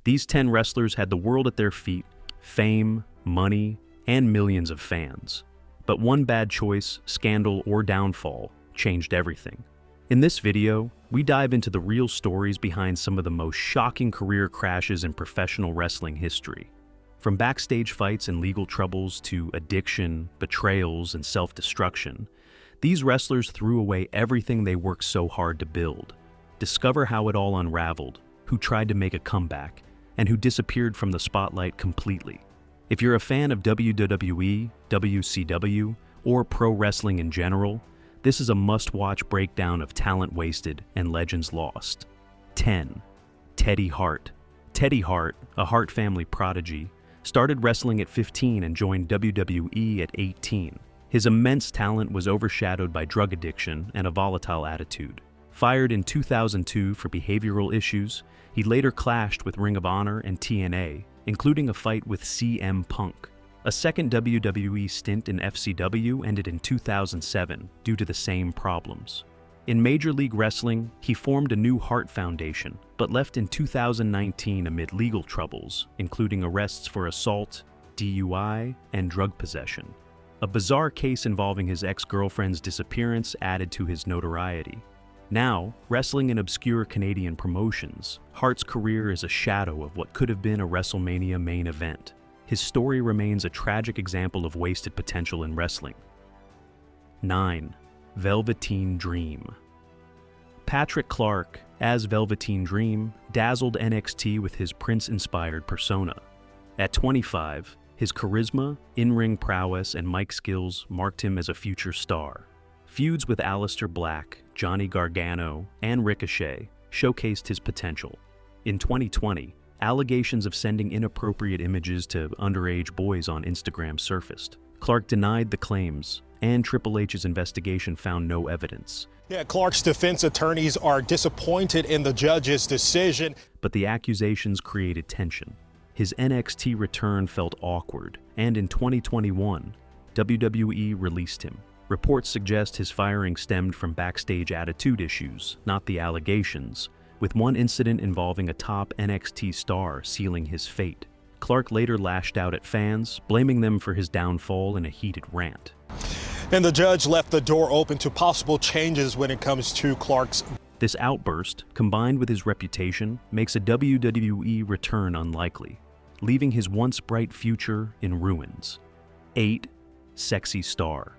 These 10 wrestlers had the world at their feet, fame, money, and millions of fans. But one bad choice, scandal, or downfall changed everything. In this video, we dive into the real stories behind some of the most shocking career crashes in professional wrestling history. From backstage fights and legal troubles to addiction, betrayals, and self-destruction, these wrestlers threw away everything they worked so hard to build. Discover how it all unraveled, who tried to make a comeback, and who disappeared from the spotlight completely. If you're a fan of WWE, WCW, or pro wrestling in general, this is a must-watch breakdown of talent wasted and legends lost. 10. Teddy Hart. Teddy Hart, a Hart family prodigy, started wrestling at 15 and joined WWE at 18. His immense talent was overshadowed by drug addiction and a volatile attitude. Fired in 2002 for behavioral issues, he later clashed with Ring of Honor and TNA, including a fight with CM Punk. A second WWE stint in FCW ended in 2007 due to the same problems. In Major League Wrestling, he formed a new Hart Foundation, but left in 2019 amid legal troubles, including arrests for assault, DUI, and drug possession. A bizarre case involving his ex-girlfriend's disappearance added to his notoriety. Now, wrestling in obscure Canadian promotions, Hart's career is a shadow of what could have been a WrestleMania main event. His story remains a tragic example of wasted potential in wrestling. 9. Velvetine Dream. Patrick Clark, as Velvetine Dream, dazzled NXT with his Prince-inspired persona. At 25, his charisma, in-ring prowess, and mic skills marked him as a future star. Feuds with Aleister Black, Johnny Gargano, and Ricochet showcased his potential. In 2020, allegations of sending inappropriate images to underage boys on Instagram surfaced. Clark denied the claims, and Triple H's investigation found no evidence. Yeah, Clark's defense attorneys are disappointed in the judge's decision. But the accusations created tension. His NXT return felt awkward, and in 2021, WWE released him. Reports suggest his firing stemmed from backstage attitude issues, not the allegations, with one incident involving a top NXT star sealing his fate. Clark later lashed out at fans, blaming them for his downfall in a heated rant. And the judge left the door open to possible changes when it comes to Clark's. This outburst, combined with his reputation, makes a WWE return unlikely, leaving his once bright future in ruins. 8. Sexy Star.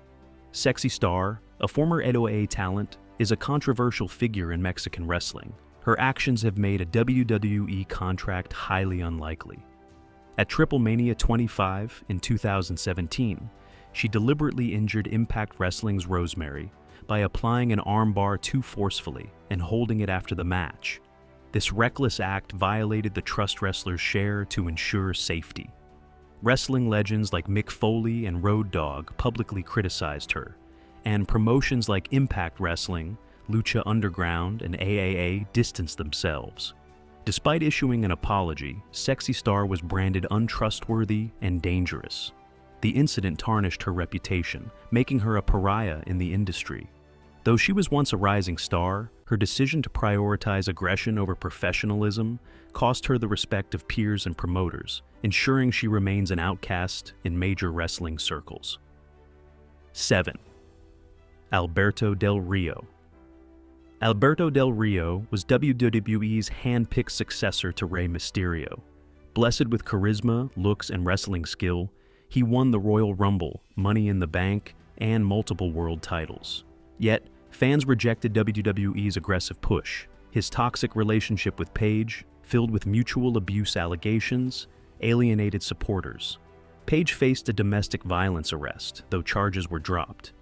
Sexy Star, a former NOA talent, is a controversial figure in Mexican wrestling. Her actions have made a WWE contract highly unlikely. At Triple Mania 25 in 2017, she deliberately injured Impact Wrestling's Rosemary by applying an armbar too forcefully and holding it after the match. This reckless act violated the trust wrestlers share to ensure safety. Wrestling legends like Mick Foley and Road Dogg publicly criticized her, and promotions like Impact Wrestling, Lucha Underground, and AAA distanced themselves. Despite issuing an apology, Sexy Star was branded untrustworthy and dangerous. The incident tarnished her reputation, making her a pariah in the industry. Though she was once a rising star, her decision to prioritize aggression over professionalism cost her the respect of peers and promoters, ensuring she remains an outcast in major wrestling circles. 7. Alberto Del Rio. Alberto Del Rio was WWE's hand-picked successor to Rey Mysterio. Blessed with charisma, looks, and wrestling skill, he won the Royal Rumble, Money in the Bank, and multiple world titles. Yet, fans rejected WWE's aggressive push. His toxic relationship with Paige, filled with mutual abuse allegations, alienated supporters. Paige faced a domestic violence arrest, though charges were dropped.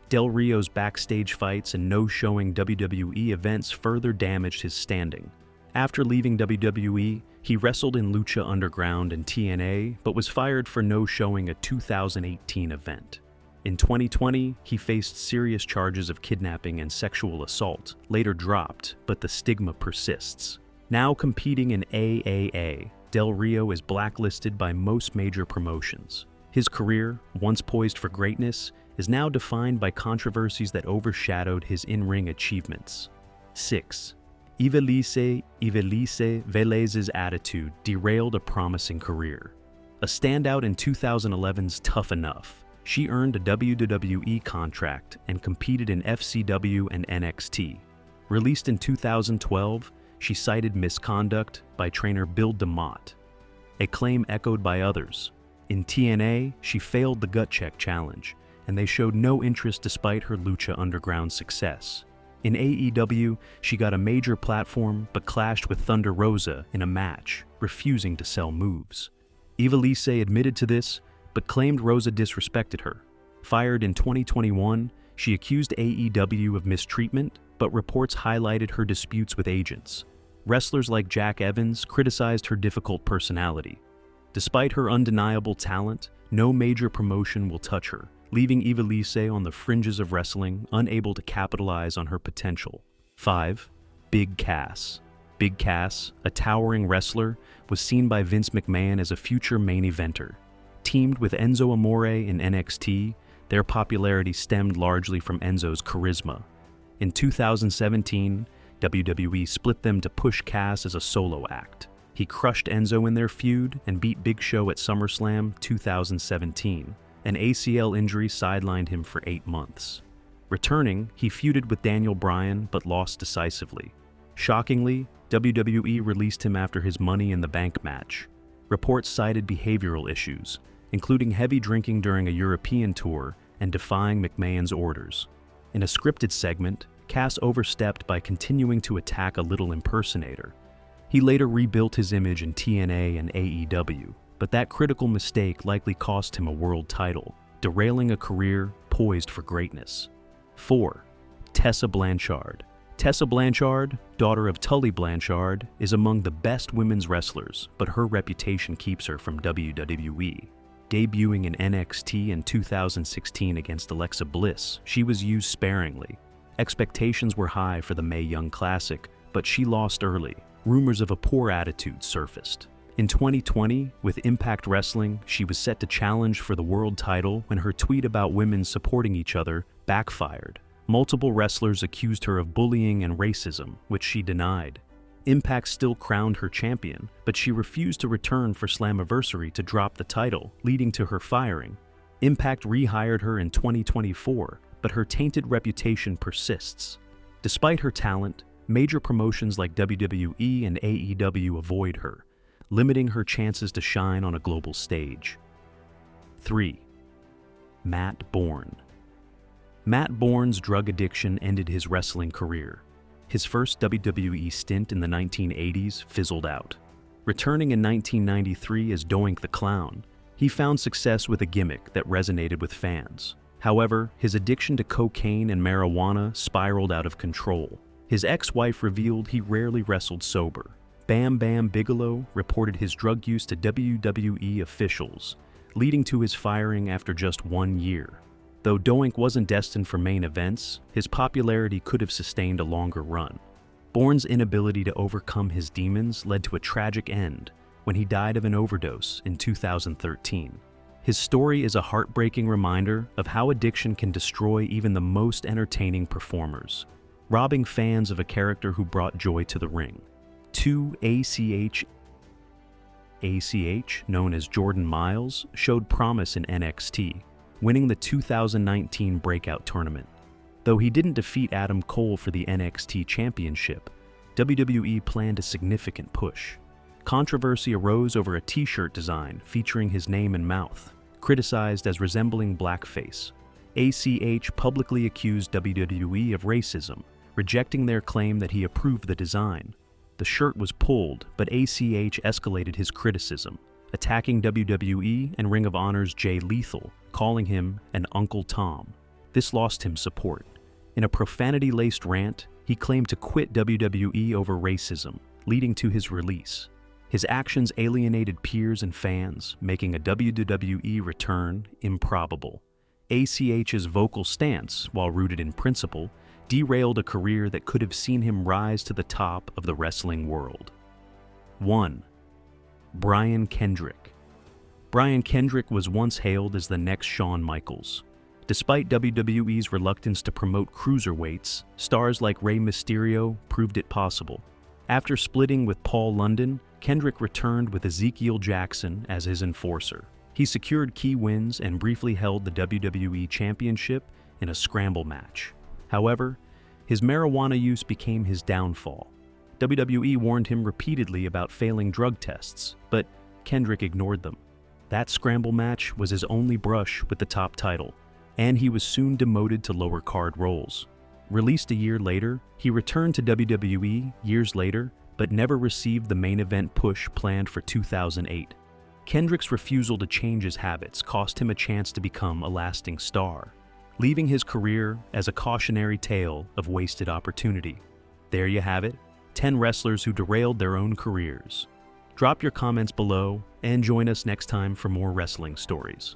Del Rio's backstage fights and no-showing WWE events further damaged his standing. After leaving WWE, he wrestled in Lucha Underground and TNA, but was fired for no-showing a 2018 event. In 2020, he faced serious charges of kidnapping and sexual assault, later dropped, but the stigma persists. Now competing in AAA, Del Rio is blacklisted by most major promotions. His career, once poised for greatness, is now defined by controversies that overshadowed his in-ring achievements. 6. Ivelisse Velez's attitude derailed a promising career. A standout in 2011's Tough Enough, she earned a WWE contract and competed in FCW and NXT. Released in 2012, she cited misconduct by trainer Bill DeMott, a claim echoed by others. In TNA, she failed the gut check challenge, and they showed no interest despite her Lucha Underground success. In AEW, she got a major platform but clashed with Thunder Rosa in a match, refusing to sell moves. Ivelisse admitted to this, but claimed Rosa disrespected her. Fired in 2021, she accused AEW of mistreatment, but reports highlighted her disputes with agents. Wrestlers like Jack Evans criticized her difficult personality. Despite her undeniable talent, no major promotion will touch her, leaving Ivelisse on the fringes of wrestling, unable to capitalize on her potential. 5. Big Cass. Big Cass, a towering wrestler, was seen by Vince McMahon as a future main eventer. Teamed with Enzo Amore in NXT, their popularity stemmed largely from Enzo's charisma. In 2017, WWE split them to push Cass as a solo act. He crushed Enzo in their feud and beat Big Show at SummerSlam 2017. An ACL injury sidelined him for 8 months. Returning, he feuded with Daniel Bryan but lost decisively. Shockingly, WWE released him after his Money in the Bank match. Reports cited behavioral issues, including heavy drinking during a European tour and defying McMahon's orders. In a scripted segment, Cass overstepped by continuing to attack a Little impersonator. He later rebuilt his image in TNA and AEW, but that critical mistake likely cost him a world title, derailing a career poised for greatness. 4. Tessa Blanchard. Tessa Blanchard, daughter of Tully Blanchard, is among the best women's wrestlers, but her reputation keeps her from WWE. Debuting in NXT in 2016 against Alexa Bliss, she was used sparingly. Expectations were high for the Mae Young Classic, but she lost early. Rumors of a poor attitude surfaced. In 2020, with Impact Wrestling, she was set to challenge for the world title when her tweet about women supporting each other backfired. Multiple wrestlers accused her of bullying and racism, which she denied. Impact still crowned her champion, but she refused to return for Slammiversary to drop the title, leading to her firing. Impact rehired her in 2024, but her tainted reputation persists. Despite her talent, major promotions like WWE and AEW avoid her, limiting her chances to shine on a global stage. 3. Matt Bourne. Matt Bourne's drug addiction ended his wrestling career. His first WWE stint in the 1980s fizzled out. Returning in 1993 as Doink the Clown, he found success with a gimmick that resonated with fans. However, his addiction to cocaine and marijuana spiraled out of control. His ex-wife revealed he rarely wrestled sober. Bam Bam Bigelow reported his drug use to WWE officials, leading to his firing after just 1 year. Though Doink wasn't destined for main events, his popularity could have sustained a longer run. Bourne's inability to overcome his demons led to a tragic end when he died of an overdose in 2013. His story is a heartbreaking reminder of how addiction can destroy even the most entertaining performers, robbing fans of a character who brought joy to the ring. 2. ACH, known as Jordan Miles, showed promise in NXT, winning the 2019 Breakout Tournament. Though he didn't defeat Adam Cole for the NXT Championship, WWE planned a significant push. Controversy arose over a t-shirt design featuring his name and mouth, criticized as resembling blackface. ACH publicly accused WWE of racism, rejecting their claim that he approved the design. The shirt was pulled, but ACH escalated his criticism, attacking WWE and Ring of Honor's Jay Lethal, calling him an Uncle Tom. This lost him support. In a profanity-laced rant, he claimed to quit WWE over racism, leading to his release. His actions alienated peers and fans, making a WWE return improbable. ACH's vocal stance, while rooted in principle, derailed a career that could have seen him rise to the top of the wrestling world. 1. Brian Kendrick. Brian Kendrick was once hailed as the next Shawn Michaels. Despite WWE's reluctance to promote cruiserweights, stars like Rey Mysterio proved it possible. After splitting with Paul London, Kendrick returned with Ezekiel Jackson as his enforcer. He secured key wins and briefly held the WWE Championship in a scramble match. However, his marijuana use became his downfall. WWE warned him repeatedly about failing drug tests, but Kendrick ignored them. That scramble match was his only brush with the top title, and he was soon demoted to lower card roles. Released a year later, he returned to WWE years later, but never received the main event push planned for 2008. Kendrick's refusal to change his habits cost him a chance to become a lasting star, leaving his career as a cautionary tale of wasted opportunity. There you have it, 10 wrestlers who derailed their own careers. Drop your comments below and join us next time for more wrestling stories.